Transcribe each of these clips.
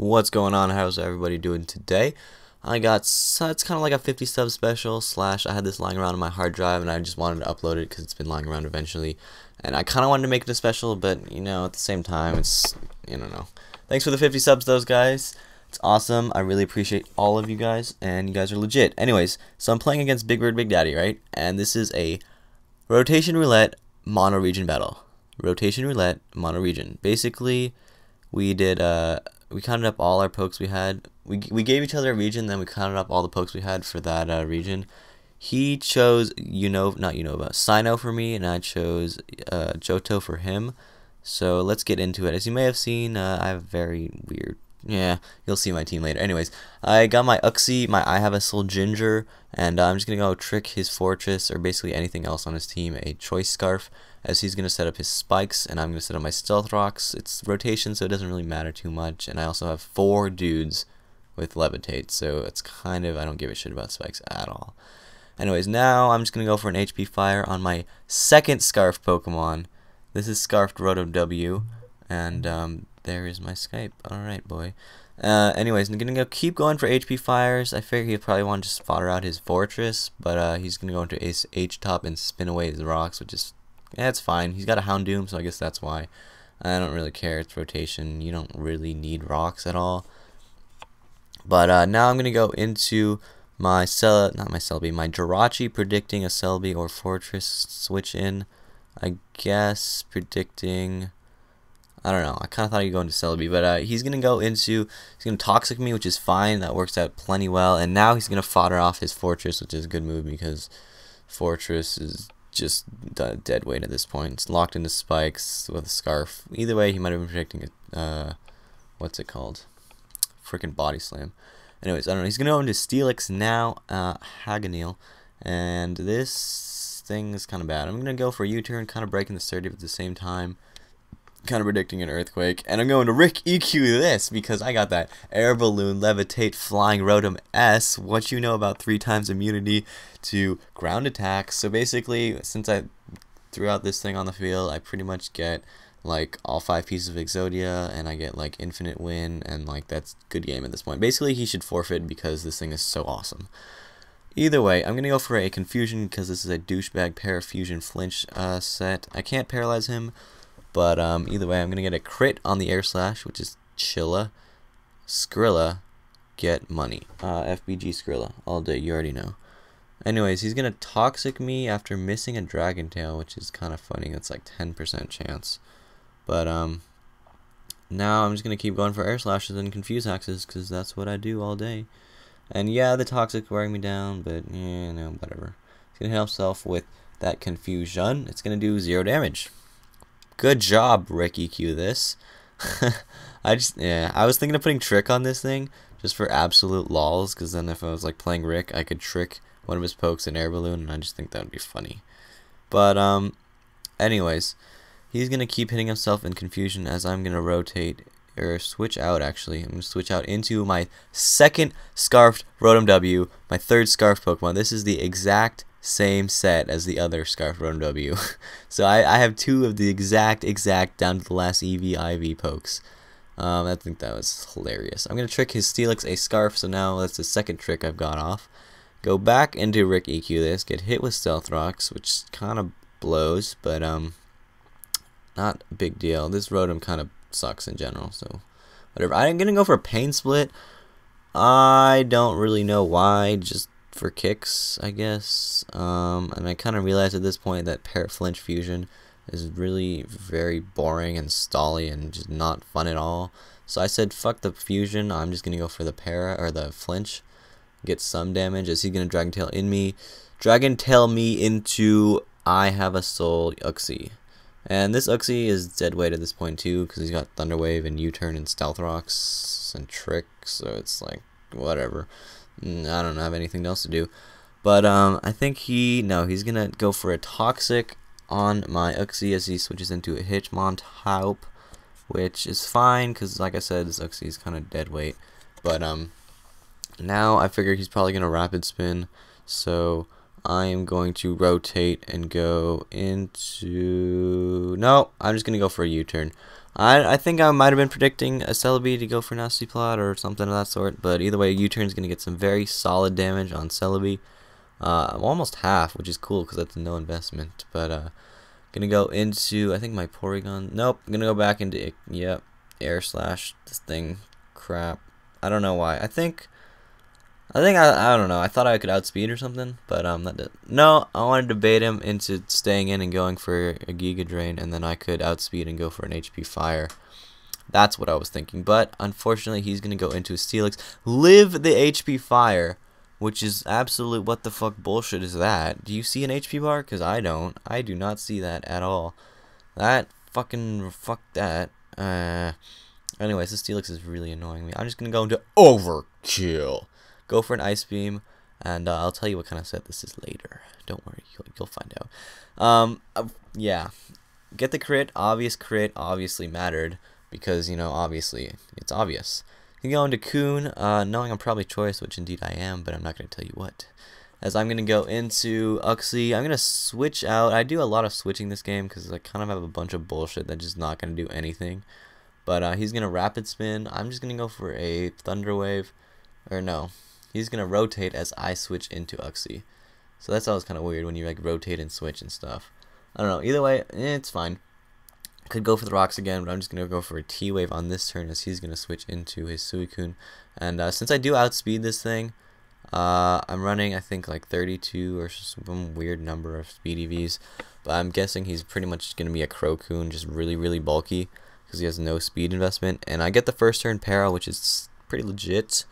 What's going on? How's everybody doing today? It's kind of like a 50 sub special slash I had this lying around on my hard drive and I just wanted to upload it because it's been lying around eventually, and I kind of wanted to make it a special, but you know, at the same time it's, you know. Thanks for the 50 subs those guys. It's awesome. I really appreciate all of you guys, and you guys are legit. Anyways, so I'm playing against BigBirdBigDaddy, right? And this is a rotation roulette mono region battle. Rotation roulette mono region. Basically, we counted up all our pokes we had. We gave each other a region, then we counted up all the pokes we had for that region. He chose Sino for me, and I chose Johto for him. So let's get into it. As you may have seen, I have very weird. Yeah, you'll see my team later. Anyways, I got my Uxie, my I Have a Soul Ginger, and I'm just gonna go trick his Fortress or basically anything else on his team a Choice Scarf, as he's gonna set up his spikes and I'm gonna set up my Stealth Rocks. It's rotation, so it doesn't really matter too much, and I also have 4 dudes with Levitate, so it's kind of, I don't give a shit about spikes at all. Anyways, now I'm just gonna go for an HP Fire on my second Scarf Pokemon. This is Scarfed Rotom W, and there is my Skype. Alright, boy. Anyways, I'm gonna keep going for HP Fires. I figure he'll probably want to just fodder out his Fortress, but he's gonna go into Ace H-Top and spin away his rocks, which is, yeah, it's fine. He's got a Houndoom, so I guess that's why. I don't really care. It's rotation. You don't really need rocks at all. But now I'm gonna go into my my Jirachi, predicting a Celebi or Fortress switch in. I guess predicting, I don't know. I kind of thought he'd go into Celebi, but he's going to Toxic me, which is fine. That works out plenty well. And now he's going to fodder off his Fortress, which is a good move because Fortress is just dead weight at this point. It's locked into spikes with a Scarf. Either way, he might have been predicting it. What's it called? Freaking Body Slam. Anyways, I don't know. He's going to go into Steelix now, Haganil. And this thing is kind of bad. I'm going to go for a U-turn, kind of breaking the assertive at the same time. Kind of predicting an Earthquake, and I'm going to Rick EQ this because I got that Air Balloon, Levitate, Flying Rotom S. What you know about 3 times immunity to ground attacks. So basically, since I threw out this thing on the field, I pretty much get like all 5 pieces of Exodia, and I get like Infinite Win, and like that's good game at this point. Basically, he should forfeit because this thing is so awesome. Either way, I'm going to go for a Confusion because this is a douchebag Parafusion Flinch set. I can't paralyze him. But either way, I'm going to get a crit on the Air Slash, which is Chilla. Skrilla, get money. FBG Skrilla, all day, you already know. Anyways, he's going to Toxic me after missing a Dragon Tail, which is kind of funny. It's like 10% chance. But now I'm just going to keep going for Air Slashes and Confuse Axes, because that's what I do all day. And yeah, the Toxic's wearing me down, but yeah, no, whatever. He's going to hit himself with that Confusion. It's going to do 0 damage. Good job, Rick EQ this. I was thinking of putting Trick on this thing just for absolute lols, because then if I was like playing Rick, I could trick one of his pokes in Air Balloon, and I just think that would be funny. But anyways, he's gonna keep hitting himself in Confusion as I'm gonna rotate or switch out. Actually, I'm gonna switch out into my second Scarfed Rotom W, my 3rd Scarf Pokemon. This is the exact same set as the other Scarf Rotom W. So I have 2 of the exact down to the last EV IV pokes. I think that was hilarious. I'm going to trick his Steelix a Scarf, so now that's the 2nd trick I've got off. Go back into Rick EQ this, get hit with Stealth Rocks, which kind of blows, but not a big deal. This Rotom kind of sucks in general, so whatever. I'm going to go for a Pain Split. I don't really know why, just for kicks, I guess. And I kind of realized at this point that Flinch Fusion is really very boring and stally and just not fun at all. So I said, fuck the fusion, I'm just gonna go for the the Flinch, get some damage as he's gonna Dragon Tail me into I Have a Soul Uxie. And this Uxie is dead weight at this point too, because he's got Thunder Wave and U-turn and Stealth Rocks and Trick, so it's like whatever. I don't have anything else to do. But I think he's gonna go for a Toxic on my Uxie as he switches into a Hitmontaup, which is fine because, like I said, this Uxie is kind of dead weight. But now I figure he's probably gonna Rapid Spin, so I am going to rotate and go into... No, I'm just going to go for a U-turn. I think I might have been predicting a Celebi to go for Nasty Plot or something of that sort, but either way, U-Turn's going to get some very solid damage on Celebi. Almost half, which is cool because that's no investment, but going to go into, I think, my Porygon. Nope, I'm going to go back into, yep, Air Slash, this thing, crap. I don't know why. I don't know. I thought I could outspeed or something, but that did. No, I wanted to bait him into staying in and going for a Giga Drain, and then I could outspeed and go for an HP Fire. That's what I was thinking, but unfortunately he's gonna go into a Steelix, live the HP Fire, which is absolute what the fuck bullshit is that? Do you see an HP bar? Cause I don't. I do not see that at all. That fucking fuck that. Anyways, this Steelix is really annoying me. I'm just gonna go into Overkill. Go for an Ice Beam, and I'll tell you what kind of set this is later. Don't worry, you'll find out. Yeah, get the crit. Obvious crit obviously mattered because, you know, obviously it's obvious. You can go into Coon, knowing I'm probably choice, which indeed I am, but I'm not going to tell you what. As I'm going to go into Uxie, I'm going to switch out. I do a lot of switching this game because I kind of have a bunch of bullshit that's just not going to do anything. But he's going to Rapid Spin. I'm just going to go for a Thunder Wave. Or no. He's going to rotate as I switch into Uxie. So that's always kind of weird when you like rotate and switch and stuff. I don't know. Either way, it's fine. Could go for the rocks again, but I'm just going to go for a T-Wave on this turn as he's going to switch into his Suicune. And since I do outspeed this thing, I'm running, I think, like 32 or some weird number of speed EVs. But I'm guessing he's pretty much going to be a Crocoon, just really, really bulky because he has no speed investment. And I get the first turn Para, which is pretty legit.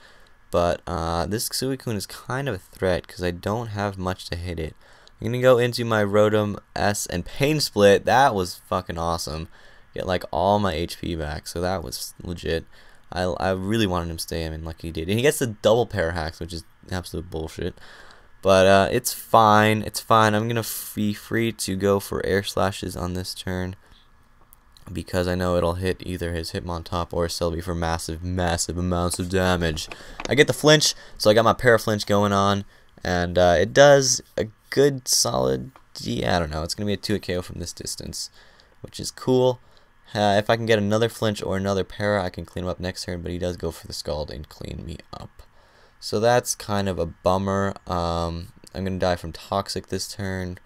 But this Suicune is kind of a threat because I don't have much to hit it. I'm going to go into my Rotom S and Pain Split. That was fucking awesome. Get like all my HP back, so that was legit. I really wanted him to stay, and lucky he did. And he gets the double Pair Hacks, which is absolute bullshit. But it's fine. It's fine. I'm going to be free to go for Air Slashes on this turn, because I know it'll hit either his Hitmontop or Celebi for massive, massive amounts of damage. I get the flinch, so I got my Paraflinch going on, and it does a good, solid, yeah, I don't know, it's going to be a 2-hit KO from this distance, which is cool. If I can get another flinch or another Para, I can clean him up next turn, but he does go for the Scald and clean me up. So that's kind of a bummer. I'm going to die from Toxic this turn,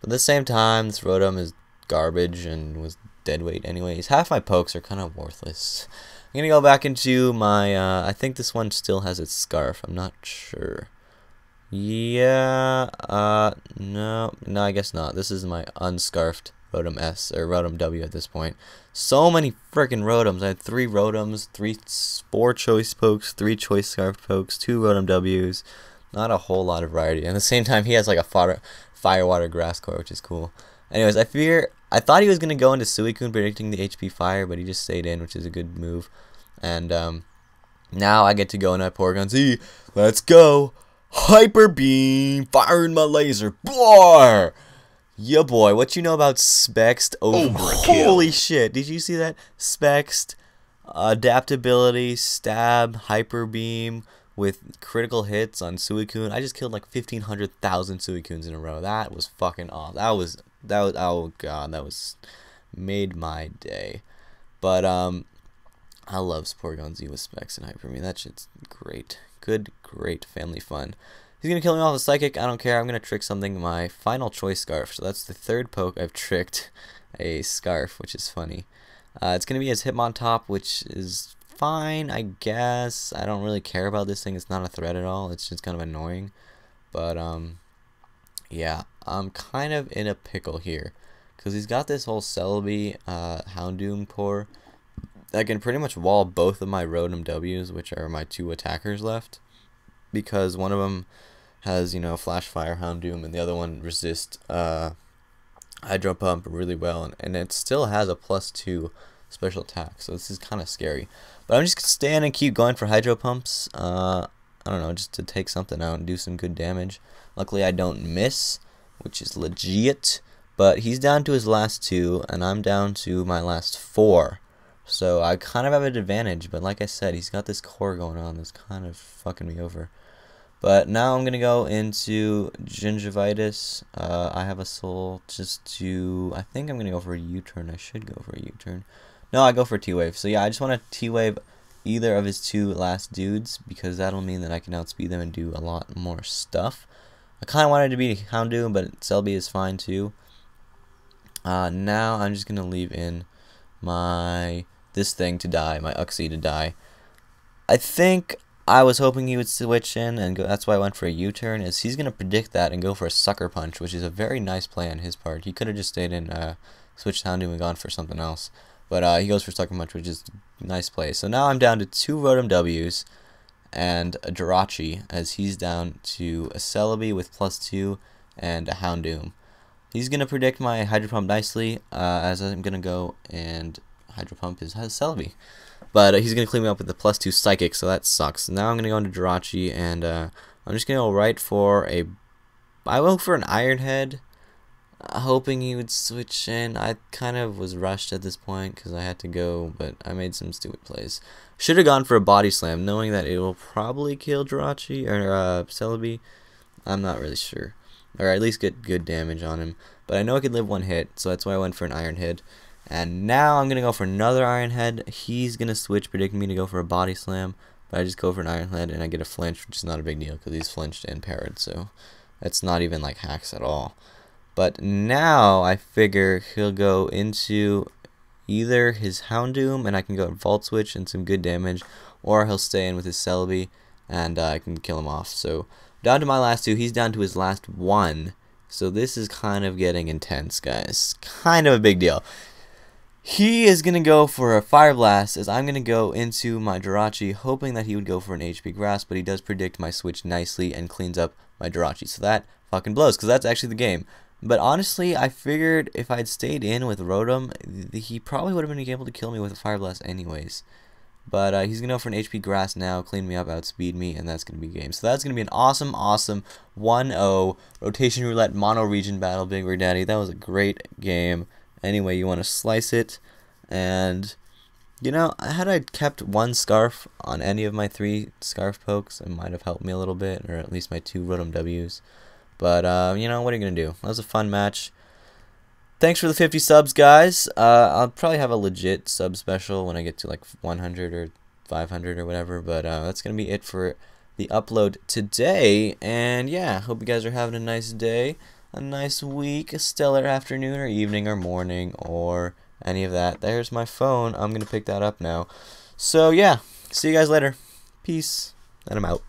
but at the same time, this Rotom is garbage and was dead weight anyways. Half my pokes are kind of worthless. I'm gonna go back into my I think this one still has its Scarf, I'm not sure. Yeah, no, I guess not. This is my unscarfed Rotom S or Rotom W at this point. So many freaking Rotoms. I had 3 Rotoms, 4 choice pokes, 3 choice scarfed pokes, 2 Rotom Ws. Not a whole lot of variety. At the same time, he has like a Fire Water Grass Core, which is cool. Anyways, I thought he was going to go into Suicune predicting the HP Fire, but he just stayed in, which is a good move. And now I get to go into Porygon Z. Let's go! Hyper Beam! Firing my laser! Blar! Yeah, boy, what you know about Spext? Oh, holy shit! Did you see that? Spext, adaptability, stab, Hyper Beam with critical hits on Suicune. I just killed like 1,500,000 Suicunes in a row. That was fucking awesome. That was oh god, that was made my day. But I love Porygon Z with Specs and Hyper Beam. That shit's great. Good, great family fun. He's gonna kill me off with Psychic. I don't care. I'm gonna trick something. My final choice Scarf. So that's the 3rd poke I've tricked a Scarf, which is funny. It's gonna be his Hitmontop, which is fine, I guess. I don't really care about this thing. It's not a threat at all. It's just kind of annoying. But yeah, I'm kind of in a pickle here because he's got this whole Celebi Houndoom core that can pretty much wall both of my Rotom Ws, which are my 2 attackers left, because one of them has, you know, Flash Fire Houndoom and the other one resists Hydro Pump really well, and it still has a +2 special attack, so this is kind of scary. But I'm just gonna stand and keep going for Hydro Pumps. I don't know, just to take something out and do some good damage. Luckily I don't miss, which is legit. But he's down to his last 2, and I'm down to my last 4. So I kind of have an advantage, but like I said, he's got this core going on that's kind of fucking me over. But now I'm gonna go into Gingivitis. I have a soul just to, I think I'm gonna go for a U-turn. I should go for a U-turn. No, I go for T-Wave. So yeah, I just want to T-Wave either of his two last dudes, because that'll mean that I can outspeed them and do a lot more stuff. I kind of wanted to be Houndoom, but Celebi is fine too. Now I'm just gonna leave in this thing to die, my Uxie to die. I think I was hoping he would switch in and go. That's why I went for a U-turn. Is he's gonna predict that and go for a Sucker Punch, which is a very nice play on his part. He could have just stayed in, switched Houndoom and gone for something else, but he goes for Sucker Punch, which is a nice play. So now I'm down to 2 Rotom W's and a Jirachi, as he's down to a Celebi with +2 and a Houndoom. He's going to predict my Hydro Pump nicely, as I'm going to go and Hydro Pump his Celebi. But he's going to clean me up with the +2 Psychic, so that sucks. Now I'm going to go into Jirachi, and I'm just going to go right for I went for an Iron Head, hoping he would switch in. I kind of was rushed at this point because I had to go, but I made some stupid plays. Should have gone for a Body Slam, knowing that it will probably kill Jirachi, or Celebi. I'm not really sure. Or at least get good damage on him. But I know I could live 1 hit, so that's why I went for an Iron Head. And now I'm going to go for another Iron Head. He's going to switch, predicting me to go for a Body Slam. But I just go for an Iron Head, and I get a flinch, which is not a big deal, because he's flinched and parried. So that's not even like hacks at all. But now I figure he'll go into either his Houndoom, and I can go Volt Switch and some good damage, or he'll stay in with his Celebi, and I can kill him off. So down to my last 2. He's down to his last 1. So this is kind of getting intense, guys. Kind of a big deal. He is going to go for a Fire Blast, as I'm going to go into my Jirachi, hoping that he would go for an HP Grass, but he does predict my switch nicely and cleans up my Jirachi. So that fucking blows, because that's actually the game. But honestly, I figured if I'd stayed in with Rotom, he probably would have been able to kill me with a Fire Blast anyways. But he's going to go for an HP Grass now, clean me up, outspeed me, and that's going to be game. So that's going to be an awesome, awesome 1-0 Rotation Roulette Mono Region Battle, BigBirdBigDaddy. That was a great game. Anyway, you want to slice it. And, you know, had I kept 1 Scarf on any of my 3 Scarf pokes, it might have helped me a little bit, or at least my 2 Rotom W's. But, you know, what are you going to do? That was a fun match. Thanks for the 50 subs, guys. I'll probably have a legit sub special when I get to like 100 or 500 or whatever. But that's going to be it for the upload today. And yeah, hope you guys are having a nice day, a nice week, a stellar afternoon or evening or morning or any of that. There's my phone. I'm going to pick that up now. So yeah, see you guys later. Peace. And I'm out.